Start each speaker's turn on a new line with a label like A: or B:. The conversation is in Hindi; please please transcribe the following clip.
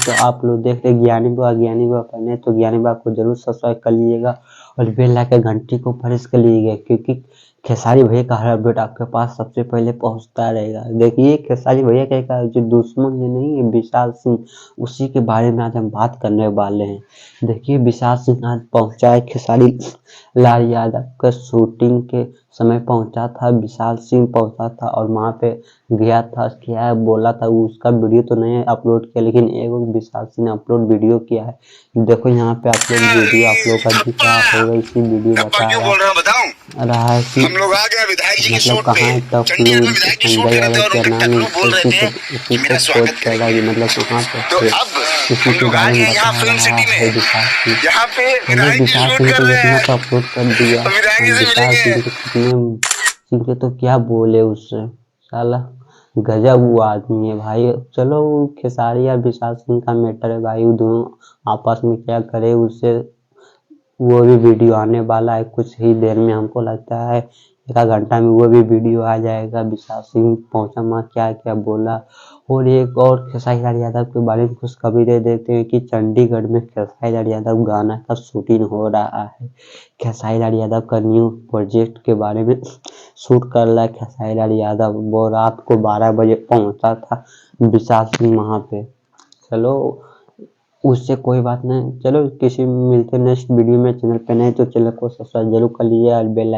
A: तो आप लोग देख रहे ज्ञानी बुआ पहने, तो ज्ञानी बुआ को जरूर सब्सक्राइब कर लीजिएगा और बेल आइकन घंटी को प्रेस कर लीजिएगा, क्योंकि खेसारी भैया का हर अपडेट आपके पास सबसे पहले पहुंचता रहेगा। देखिए खेसारी भैया का जो दुश्मन जो नहीं है विशाल सिंह, उसी के बारे में आज हम बात करने वाले हैं। देखिए विशाल सिंह आज पहुंचा है खेसारी लाल यादव का शूटिंग के समय पहुंचा था, विशाल सिंह पहुंचा था और वहां पे गया था, क्या बोला था उसका वीडियो तो नहीं अपलोड किया, लेकिन एक विशाल सिंह ने अपलोड वीडियो किया है। देखो यहाँ पे आप लोग वीडियो आप लोग का दिख रहा होगा, इसी वीडियो बता रहा है कि
B: हम लोग आ गए विधायक जी के
A: मतलब
B: शूट पे।
A: कहाँ टॉप
B: चंडीगढ़ में विधायक जी शूट
A: संजय
B: कर रहे थे
A: यादव
B: और
A: के
B: उनके
A: नाम
B: टकलू बोल रहे थे
A: उसी
B: कि मेरा
A: को खोज
B: स्वागत
A: कर रहा है कि
B: करेंगे।
A: मतलब कहाँ पे
B: तो
A: थे,
B: अब
A: उसी
B: हम
A: के
B: लोग आ
A: बारे में
B: गए यहाँ
A: बता
B: फिल्म
A: रहा
B: सिटी
A: है
B: में,
A: विशाल सिंह।
B: यहाँ पे
A: चलो
B: विधायक जी
A: विशाल
B: शूट
A: सिंह
B: कर
A: को
B: रहे
A: इतना
B: हैं
A: तो अपलोड कर दिया,
B: और विधायक जी
A: हम
B: से
A: विशाल
B: मिलेंगे।
A: सिंह के तो क्या बोले उससे, साला गजब वो आदमी है भाई। चलो खेसारी या विशाल सिंह का मैटर है भाई, वो दोनों आपस में क्या करे, उससे वो भी वीडियो आने वाला है कुछ ही देर में, हमको लगता है एक आध घंटा में वो भी वीडियो आ जाएगा। विशाल सिंह पहुंचा वहाँ क्या क्या बोला। और एक और खेसारी लाल यादव के बारे में खुशखबरी दे देते हैं कि चंडीगढ़ में खेसारी लाल यादव गाना का शूटिंग हो रहा है। खेसारी लाल यादव का न्यू प्रोजेक्ट के बारे में शूट कर रहा है खेसारी लाल यादव। वो रात को 12 बजे पहुंचा था विशाल सिंह वहाँ पे। चलो उससे कोई बात नहीं, चलो किसी मिलते नेक्स्ट वीडियो में। चैनल पे नए तो चैनल को सब्सक्राइब जरूर कर लीजिए और बेल